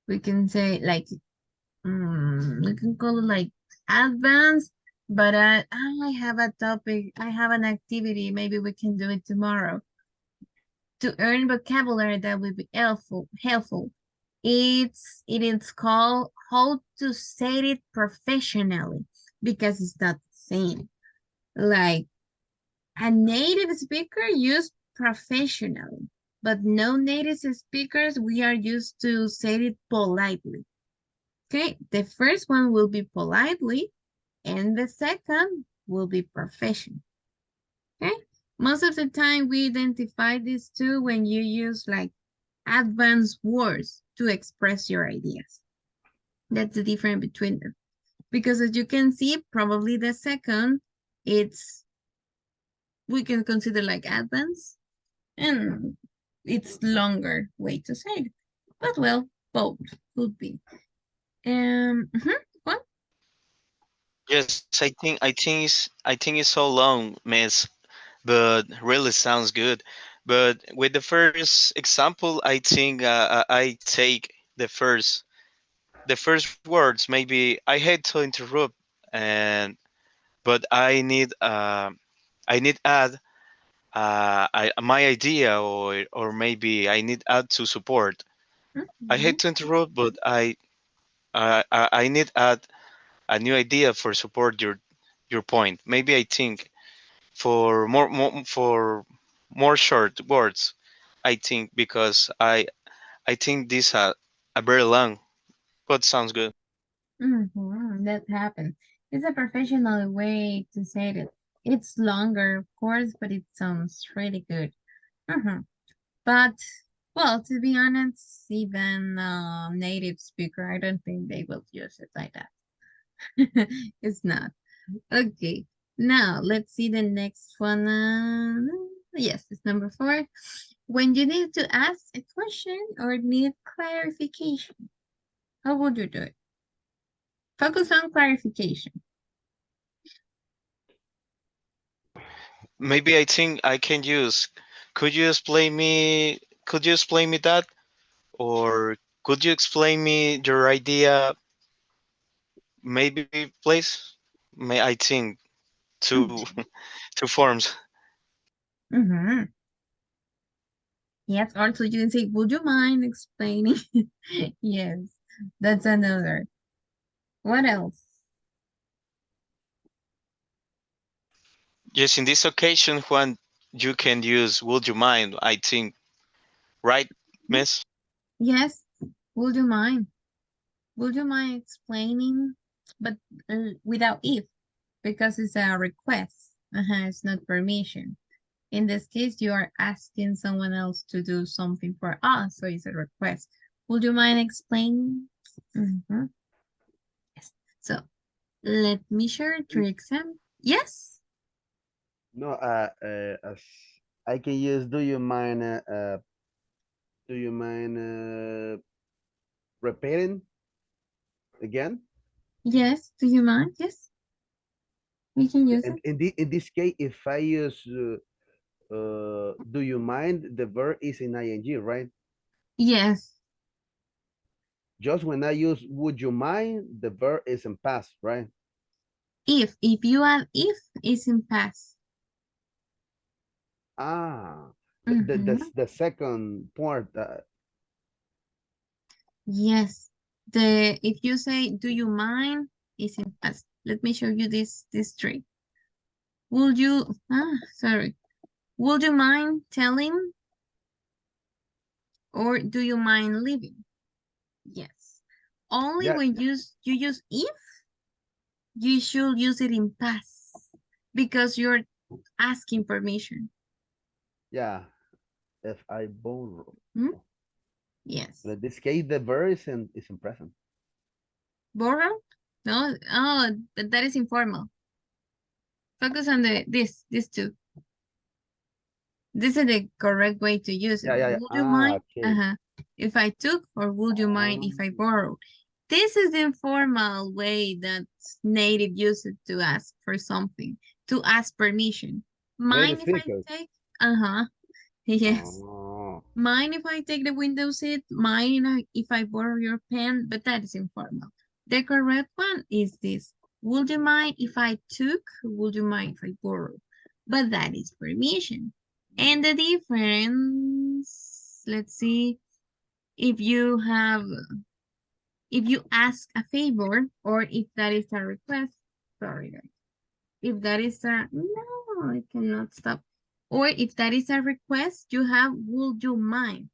we can say like, we can call it like advanced, but I have a topic, I have an activity, maybe we can do it tomorrow. To earn vocabulary that will be helpful. It is called how to say it professionally because it's not the same. Like a native speaker use professionally, but no native speakers we are used to say it politely. Okay, the first one will be politely, and the second will be professional. Okay, most of the time we identify these two when you use like advanced words to express your ideas. That's the difference between them. Because as you can see, probably the second, it's we can consider like advanced and it's longer way to say it. But well, both could be. What? Yes, I think it's so long, miss, but really sounds good. But with the first example, I think I take the first words. Maybe I hate to interrupt, and but I need add my idea, or maybe I need add to support. I Mhm. hate to interrupt, but I need add a new idea for support your point. Maybe I think for more short words. I think because I think these are very long, but sounds good. That happens. It's a professional way to say it. It's longer, of course, but it sounds really good. Mhm. But, well, to be honest, even native speaker, I don't think they will use it like that. It's not. Okay. Now, let's see the next one. Yes, it's number 4. When you need to ask a question or need clarification, how would you do it? Focus on clarification. Maybe I think I can use. Could you explain me? Could you explain me that, or could you explain me your idea? Maybe, please. May I think two two forms. Mm-hmm. Yes, also you can say, would you mind explaining? Yes, that's another. What else? Yes, in this occasion, when you can use "Would you mind?" I think, right, Miss? Yes, would you mind? Would you mind explaining? But without if, because it's a request. It's not permission. In this case, you are asking someone else to do something for us, so it's a request. Would you mind explaining? Mhm. Yes. So let me share three examples. Yes. No, as I can use, do you mind repeating again? Yes. Do you mind? Yes. We can use it. And in this case, if I use do you mind, the verb is in ing, right? Yes. Just when I use would you mind, the verb is in past, right? If you add if, it's in past. Ah, Mhm. the second part. Yes. The if you say do you mind, it's in past. Let me show you this trick. Would you sorry. Would you mind telling or do you mind leaving? Yes. Only Yeah, when you use if, you should use it in past because you're asking permission. yeah. If I borrow. Hmm? Yes. But in this case, the verb is in present. Borrow? No. Oh, but that is informal. Focus on this two. This is the correct way to use it. Yeah, yeah, yeah. Would you Ah, mind? okay. If I took, or would you mind if I borrowed? This is the informal way that native use it to ask for something, to ask permission. Native Mind if I speakers. take? Uh-huh. Yes. Oh, Mind if I take the window seat? Mind if I borrow your pen? But that is informal. The correct one is this. Would you mind if I took? Would you mind if I borrow? But that is permission. And the difference, let's see, if you have, if you ask a favor or if that is a request, sorry guys, if that is a, no, I cannot stop. Or if that is a request, you have, would you mind?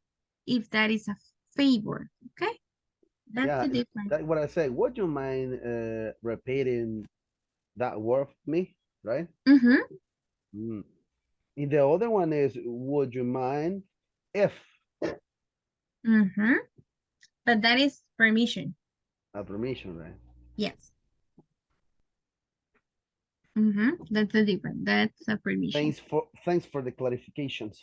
If that is a favor, okay? That's yeah. the difference. That's what I say. Would you mind repeating that word for me? Right? Mm-hmm, Mm. And the other one is, would you mind if mm-hmm. But that is permission. a permission, right? Yes. Mm-hmm. That's the difference. That's a permission. Thanks for the clarifications.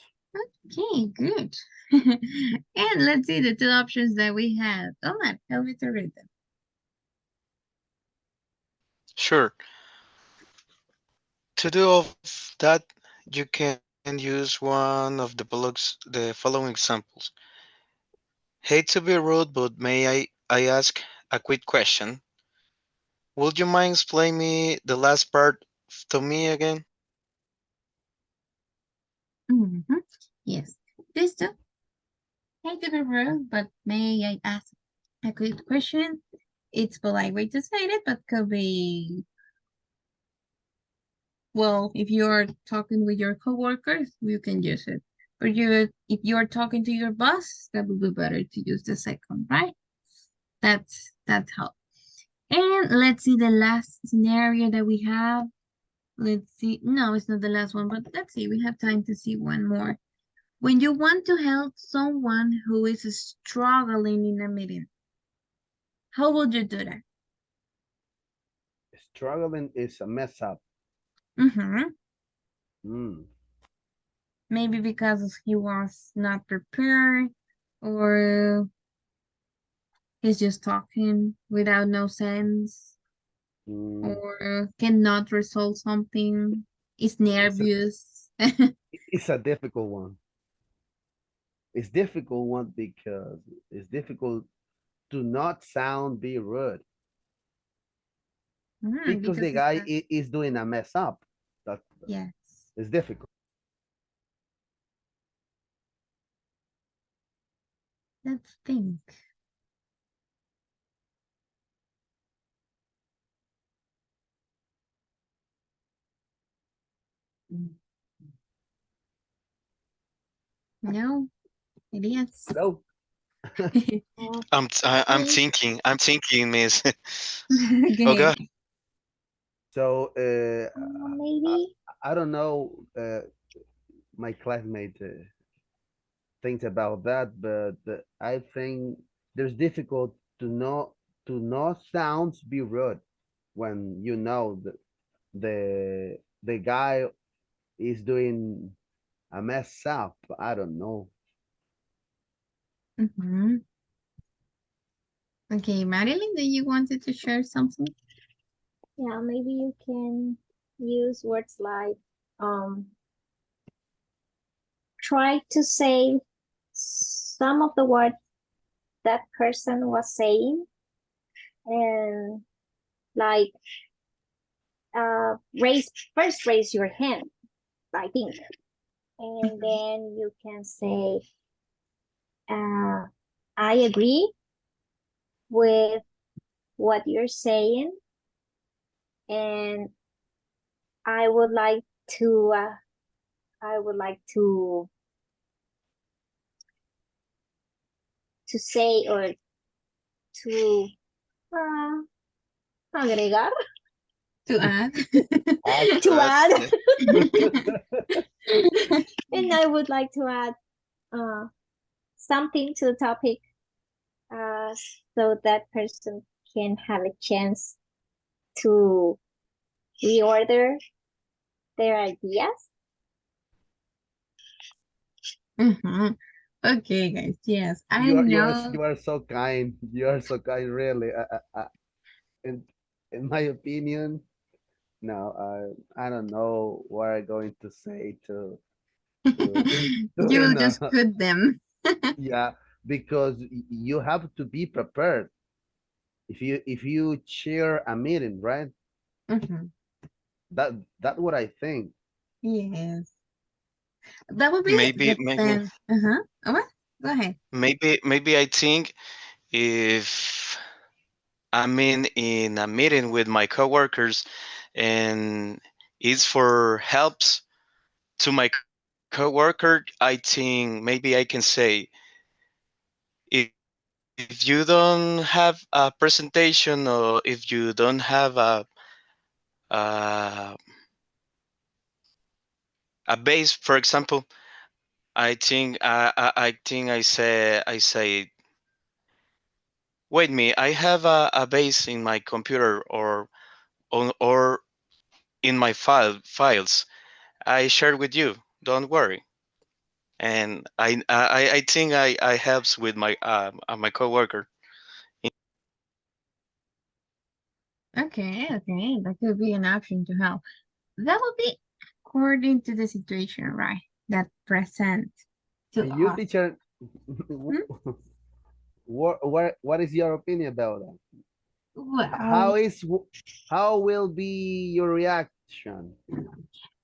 Okay, good. And let's see the two options that we have. Omar, help me to read them. Sure. To do of that, you can use one of the following examples. Hate to be rude, but I ask a quick question? Would you mind explaining me the last part to me again? Mm-hmm. Yes. This too. Hate to be rude, but may I ask a quick question? It's polite way to say it, but could be, well, if you're talking with your coworkers, you can use it. Or if you're talking to your boss, that would be better to use the second, right? That's how. And let's see the last scenario that we have. Let's see. No, it's not the last one, but let's see. We have time to see one more. When you want to help someone who is struggling in a meeting, how would you do that? Struggling is a mess up. Mm-hmm. Mm. Maybe because he was not prepared or he's just talking without no sense. Mm, or cannot resolve something, is it's a nervous. it's a difficult one. It's difficult one because it's difficult to not sound be rude because Because the it's guy not, is doing a mess up. That yes. is difficult. Let's think. No, it is. So I'm Okay. thinking. I'm thinking, Miss. Oh Okay. God. so I, Maybe. I don't know my classmate thinks about that, but I think there's difficult to not sounds be rude when you know the guy is doing a mess up. I don't know. Hmm. Okay, Marilyn, do you wanted to share something? Yeah, maybe you can use words like um try to say some of the words that person was saying, and like raise your hand, I think, and Mhm. then you can say uh I agree with what you're saying, and I would like to I would like to say or to uh, agregar To add. to add Yeah. and I would like to add something to the topic uh, so that person can have a chance to reorder their ideas. Mhm. Okay, guys. Yes, I know. You are so kind. You are so kind, really. In in my opinion, no, I don't know what I'm going to say to You you will know. just put them. Yeah, because you have to be prepared. If you chair a meeting, right? Mhm. That that's what I think. Yes. That would be Maybe, the pen. Uh-huh. Oh, what? Go ahead. maybe I think if I'm in a meeting with my coworkers and it's for helps to my coworker, I think maybe I can say if you don't have a presentation or if you don't have a, a base, for example, I think I say wait me, I have a base in my computer or in my files. I share with you. Don't worry. And I think I helps with my coworker. Okay, okay. That could be an option to help. That would be according to the situation, right? That present to And you, us. teacher, Hmm? what is your opinion about that? Well, How will be your reaction?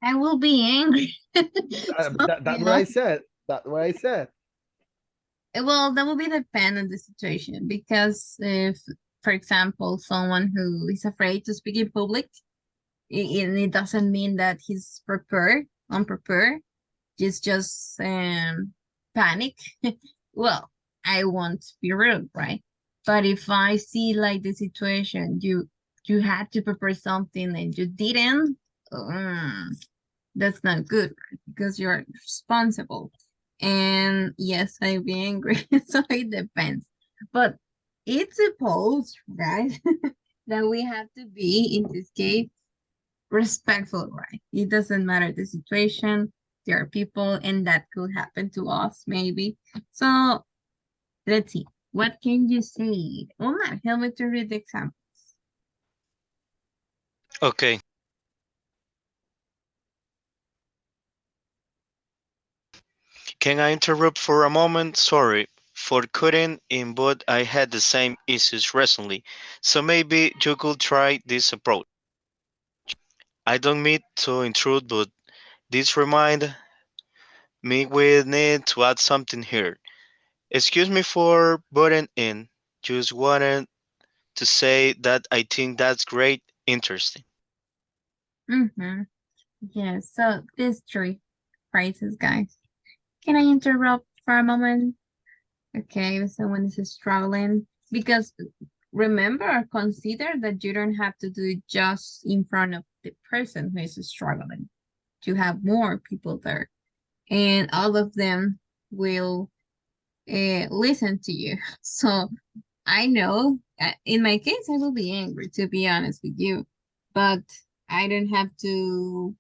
I will be angry. That's Something what I else. said. That's what I said. Well, that will be depend on the situation because if, for example, someone who is afraid to speak in public, and it doesn't mean that he's unprepared, just panic. Well, I won't be rude, right? But if I see like the situation, you had to prepare something and you didn't, um, that's not good, right? Because you're responsible. And yes, I'd be angry. So it depends. But it's supposed, right, that we have to be in this case respectful, right? It doesn't matter the situation. There are people, and that could happen to us, maybe. So let's see. What can you say? Omar, help me to read the examples. Okay. Can I interrupt for a moment? Sorry for cutting in, but I had the same issues recently. So maybe you could try this approach. I don't mean to intrude, but this remind me we need to add something here. Excuse me for butting in. Just wanted to say that I think that's great, interesting. Mm-hmm. Yes, so these three phrases, guys. Can I interrupt for a moment? Okay, if someone is struggling, because remember, consider that you don't have to do it just in front of the person who is struggling. You have more people there, and all of them will listen to you. So I know, in my case, I will be angry, to be honest with you, but I don't have to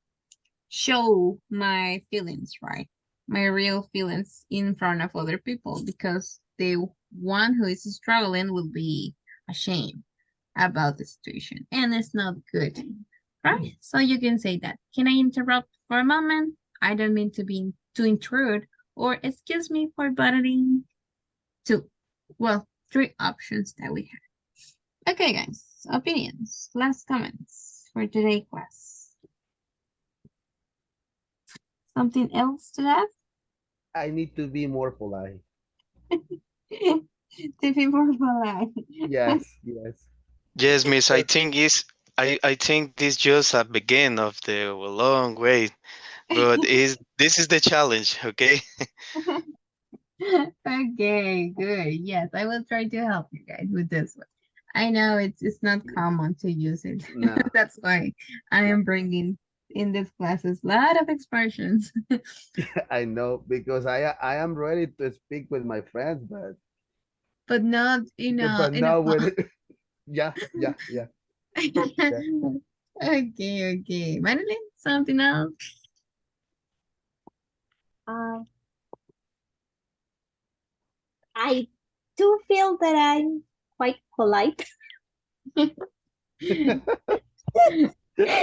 show my feelings, right? My real feelings in front of other people because the one who is struggling will be ashamed about the situation and it's not good, right? So you can say that. Can I interrupt for a moment? I don't mean to intrude or excuse me for buttering. Two. Well, three options that we have. Okay, guys. Opinions. Last comments for today class. Something else to add? I need to be more polite. To be more polite. Yes, yes. Yes, miss, I But think I think this just a begin of the long way, but is this is the challenge, okay? Okay, good. Yes, I will try to help you guys with this one. I know it's not common to use it. no, That's why I no. am bringing in this classes a lot of expressions, I know because I am ready to speak with my friends, but not but in a now with yeah, yeah, yeah, yeah. Okay, okay. Madeline, something else? Um, I do feel that I'm quite polite, No,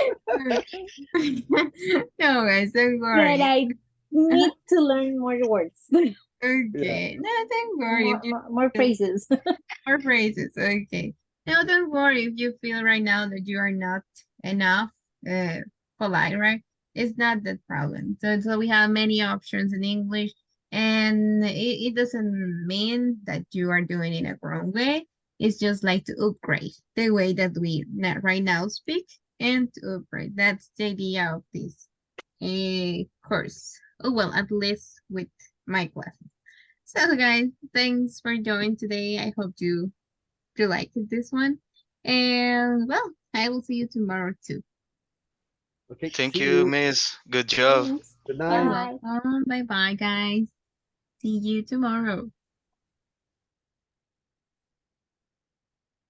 guys, don't but worry. I need to learn more words, Yeah. Okay, no, don't worry if you more feel phrases. more phrases. Okay, no, don't worry if you feel right now that you are not enough uh, polite, right? It's not that problem. So we have many options in English, and it doesn't mean that you are doing it in a wrong way. It's just like to upgrade the way that we right now speak and to upgrade. That's the idea of this course. Oh well, at least with my class. So guys, thanks for joining today. I hope you liked this one. And well, I will see you tomorrow too. Okay. Thank See you, you. miss. Good job. Thanks. Good You're night. Bye. welcome. Bye bye guys. See you tomorrow.